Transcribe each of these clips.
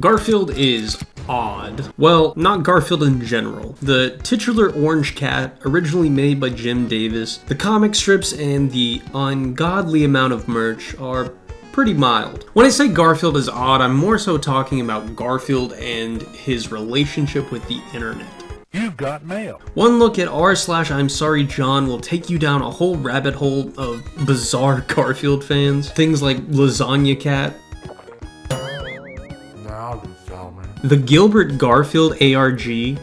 Garfield is odd. Well, not Garfield in general. The titular orange cat, originally made by Jim Davis, the comic strips, and the ungodly amount of merch are pretty mild. When I say Garfield is odd, I'm more so talking about Garfield and his relationship with the internet. You've got mail. One look at r/I'm sorry John will take you down a whole rabbit hole of bizarre Garfield fans. Things like Lasagna Cat, the Gilbert Garfield ARG,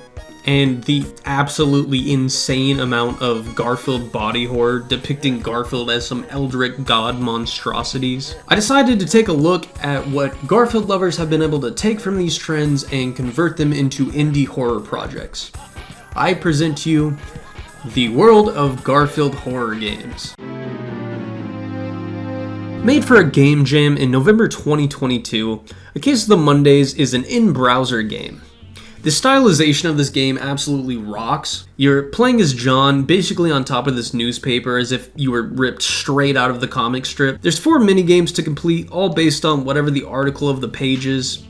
and the absolutely insane amount of Garfield body horror depicting Garfield as some eldritch god monstrosities. I decided to take a look at what Garfield lovers have been able to take from these trends and convert them into indie horror projects. I present to you the world of Garfield horror games. Made for a game jam in November 2022, A Case of the Mondays is an in-browser game. The stylization of this game absolutely rocks. You're playing as John, basically on top of this newspaper as if you were ripped straight out of the comic strip. There's 4 minigames to complete, all based on whatever the article of the page is.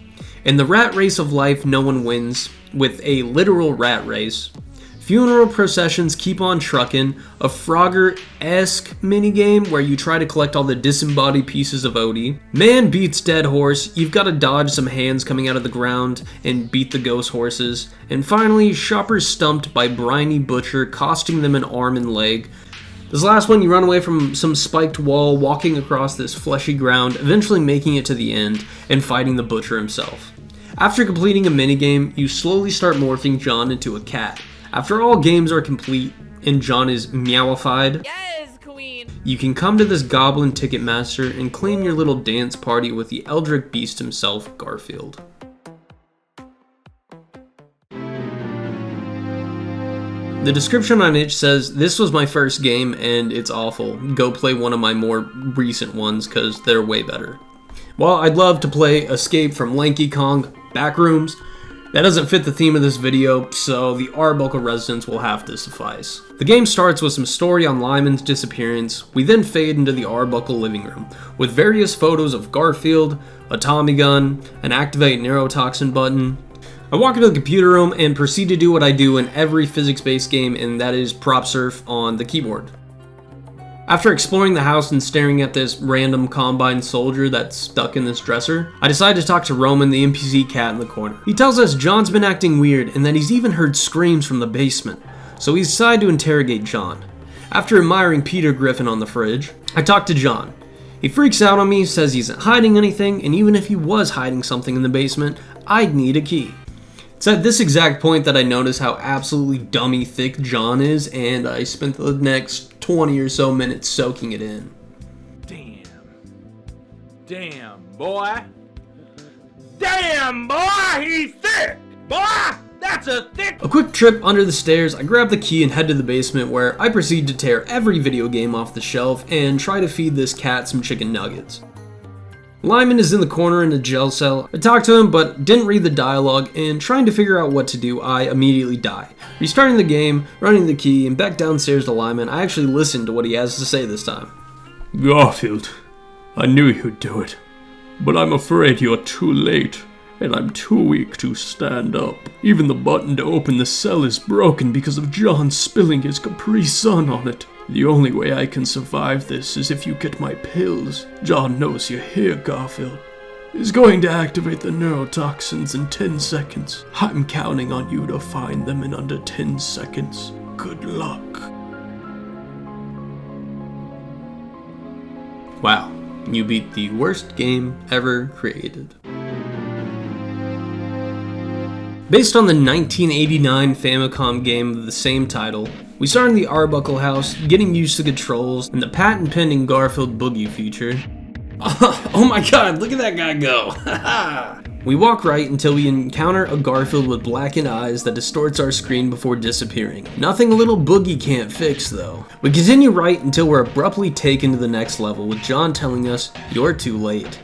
In the rat race of life, no one wins, with a literal rat race. Funeral processions keep on truckin', a Frogger-esque minigame where you try to collect all the disembodied pieces of Odie. Man beats dead horse, you've got to dodge some hands coming out of the ground and beat the ghost horses. And finally, shoppers stumped by briny butcher, costing them an arm and leg. This last one, you run away from some spiked wall, walking across this fleshy ground, eventually making it to the end and fighting the butcher himself. After completing a minigame, you slowly start morphing John into a cat. After all games are complete and John is meowified, yes, queen, you can come to this goblin ticket master and claim your little dance party with the eldritch beast himself, Garfield. The description on itch says, "This was my first game and it's awful. Go play one of my more recent ones cause they're way better." Well, I'd love to play Escape from Lanky Kong Backrooms. That doesn't fit the theme of this video, so the Arbuckle Residence will have to suffice. The game starts with some story on Lyman's disappearance. We then fade into the Arbuckle living room, with various photos of Garfield, a Tommy gun, an activate neurotoxin button. I walk into the computer room and proceed to do what I do in every physics-based game, and that is prop surf on the keyboard. After exploring the house and staring at this random Combine soldier that's stuck in this dresser, I decide to talk to Roman, the NPC cat in the corner. He tells us John's been acting weird and that he's even heard screams from the basement, so we decide to interrogate John. After admiring Peter Griffin on the fridge, I talk to John. He freaks out on me, says he's not hiding anything, and even if he was hiding something in the basement, I'd need a key. It's at this exact point that I notice how absolutely dummy thick John is, and I spent the next 20 or so minutes soaking it in. Damn, boy. Damn, boy, he's thick. Boy, that's a thick... A quick trip under the stairs, I grab the key and head to the basement where I proceed to tear every video game off the shelf and try to feed this cat some chicken nuggets. Lyman is in the corner in a jail cell. I talked to him but didn't read the dialogue, and trying to figure out what to do, I immediately die. Restarting the game, running the key, and back downstairs to Lyman, I actually listened to what he has to say this time. Garfield, I knew you'd do it, but I'm afraid you're too late, and I'm too weak to stand up. Even the button to open the cell is broken because of John spilling his Capri Sun on it. The only way I can survive this is if you get my pills. John knows you're here, Garfield. He's going to activate the neurotoxins in 10 seconds. I'm counting on you to find them in under 10 seconds. Good luck. Wow, you beat the worst game ever created. Based on the 1989 Famicom game of the same title, we start in the Arbuckle house, getting used to controls and the patent-pending Garfield Boogie feature. Oh my god, look at that guy go! We walk right until we encounter a Garfield with blackened eyes that distorts our screen before disappearing. Nothing a little Boogie can't fix though. We continue right until we're abruptly taken to the next level with John telling us, "You're too late."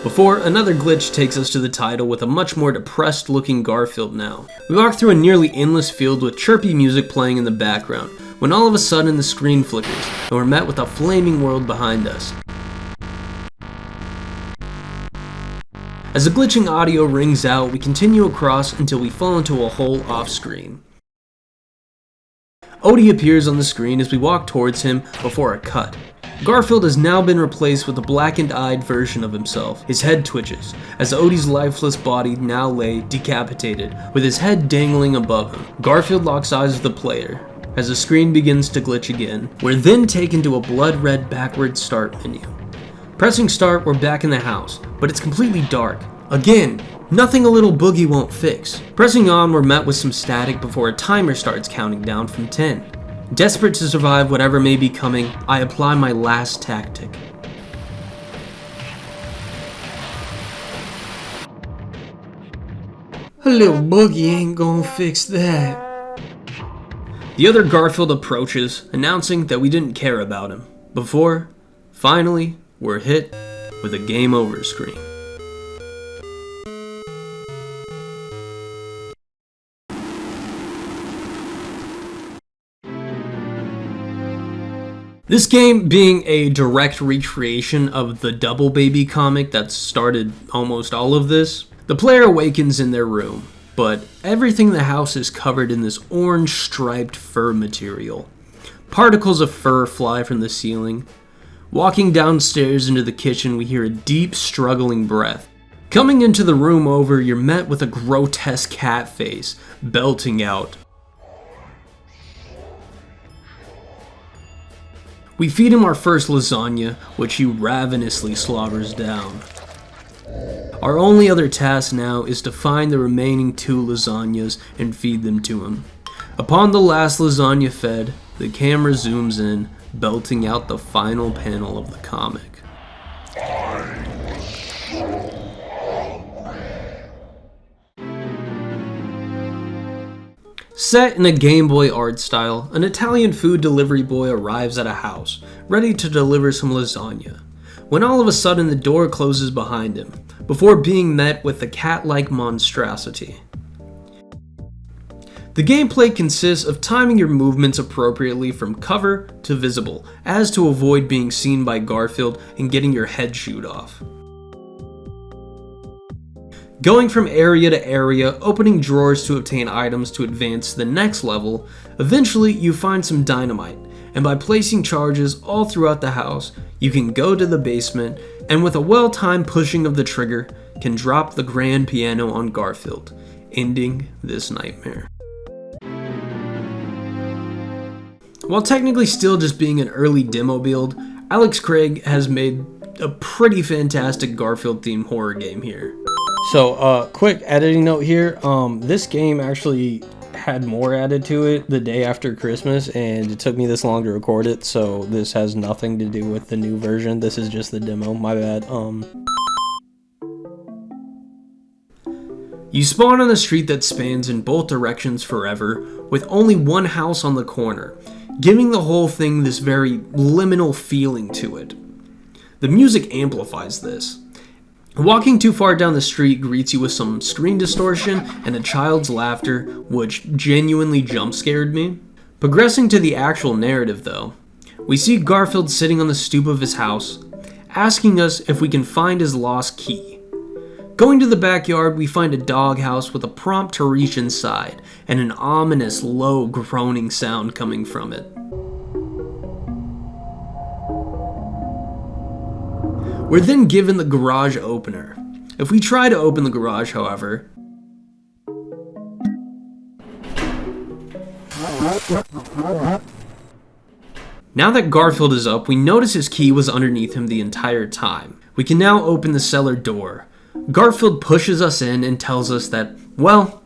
Before, another glitch takes us to the title with a much more depressed looking Garfield now. We walk through a nearly endless field with chirpy music playing in the background, when all of a sudden the screen flickers, and we're met with a flaming world behind us. As the glitching audio rings out, we continue across until we fall into a hole off screen. Odie appears on the screen as we walk towards him before a cut. Garfield has now been replaced with a blackened-eyed version of himself. His head twitches, as Odie's lifeless body now lay decapitated, with his head dangling above him. Garfield locks eyes with the player. As the screen begins to glitch again, we're then taken to a blood-red backward start menu. Pressing start, we're back in the house, but it's completely dark. Again, nothing a little boogie won't fix. Pressing on, we're met with some static before a timer starts counting down from 10. Desperate to survive whatever may be coming, I apply my last tactic. A little boogie ain't gonna fix that. The other Garfield approaches, announcing that we didn't care about him, before, finally, we're hit with a game over screen. This game being a direct recreation of the Double Baby comic that started almost all of this, the player awakens in their room, but everything in the house is covered in this orange striped fur material. Particles of fur fly from the ceiling. Walking downstairs into the kitchen, we hear a deep, struggling breath. Coming into the room over, you're met with a grotesque cat face, belting out. We feed him our first lasagna, which he ravenously slobbers down. Our only other task now is to find the remaining 2 lasagnas and feed them to him. Upon the last lasagna fed, the camera zooms in, belting out the final panel of the comic. Set in a Game Boy art style, an Italian food delivery boy arrives at a house, ready to deliver some lasagna, when all of a sudden the door closes behind him, before being met with the cat-like monstrosity. The gameplay consists of timing your movements appropriately from cover to visible, as to avoid being seen by Garfield and getting your head chewed off. Going from area to area, opening drawers to obtain items to advance to the next level, eventually you find some dynamite, and by placing charges all throughout the house, you can go to the basement, and with a well-timed pushing of the trigger, can drop the grand piano on Garfield, ending this nightmare. While technically still just being an early demo build, Alex Craig has made a pretty fantastic Garfield-themed horror game here. So, quick editing note here, this game actually had more added to it the day after Christmas, and it took me this long to record it, so this has nothing to do with the new version. This is just the demo, my bad. You spawn on a street that spans in both directions forever, with only one house on the corner, giving the whole thing this very liminal feeling to it. The music amplifies this. Walking too far down the street greets you with some screen distortion and a child's laughter, which genuinely jump-scared me. Progressing to the actual narrative though, we see Garfield sitting on the stoop of his house, asking us if we can find his lost key. Going to the backyard, we find a doghouse with a prompt to reach inside, and an ominous low groaning sound coming from it. We're then given the garage opener. If we try to open the garage, however, now that Garfield is up, we notice his key was underneath him the entire time. We can now open the cellar door. Garfield pushes us in and tells us that, well,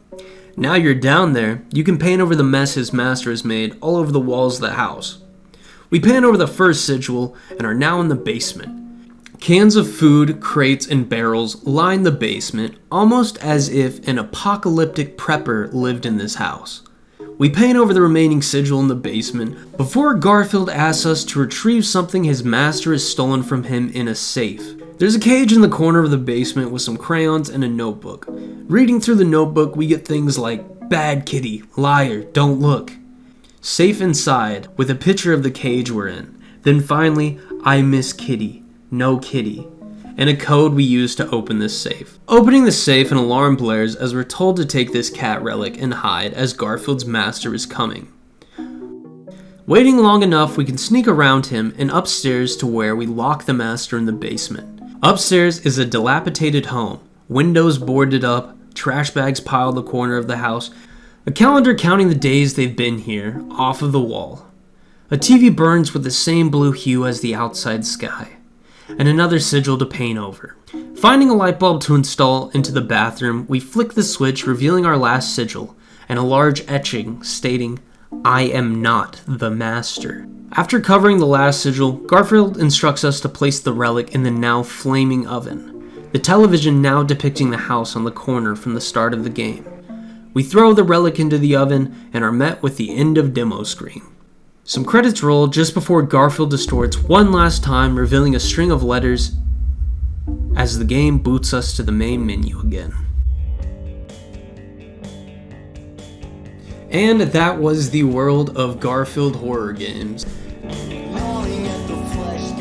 now you're down there, you can paint over the mess his master has made all over the walls of the house. We pan over the first sigil and are now in the basement. Cans of food, crates, and barrels line the basement, almost as if an apocalyptic prepper lived in this house. We pan over the remaining sigil in the basement before Garfield asks us to retrieve something his master has stolen from him in a safe. There's a cage in the corner of the basement with some crayons and a notebook. Reading through the notebook, we get things like, "Bad kitty, liar, don't look." Safe inside, with a picture of the cage we're in. Then finally, "I miss kitty. No kitty." and a code we use to open this safe. Opening the safe, an alarm blares as we're told to take this cat relic and hide as Garfield's master is coming. Waiting long enough, we can sneak around him and upstairs to where we lock the master in the basement. Upstairs is a dilapidated home, windows boarded up, trash bags pile the corner of the house, a calendar counting the days they've been here, off of the wall. A TV burns with the same blue hue as the outside sky, and another sigil to paint over. Finding a light bulb to install into the bathroom, we flick the switch, revealing our last sigil, and a large etching stating, "I am not the master." After covering the last sigil, Garfield instructs us to place the relic in the now flaming oven, the television now depicting the house on the corner from the start of the game. We throw the relic into the oven and are met with the end of demo screen. Some credits roll just before Garfield distorts one last time, revealing a string of letters as the game boots us to the main menu again. And that was the world of Garfield horror games. Gnawing at the flesh,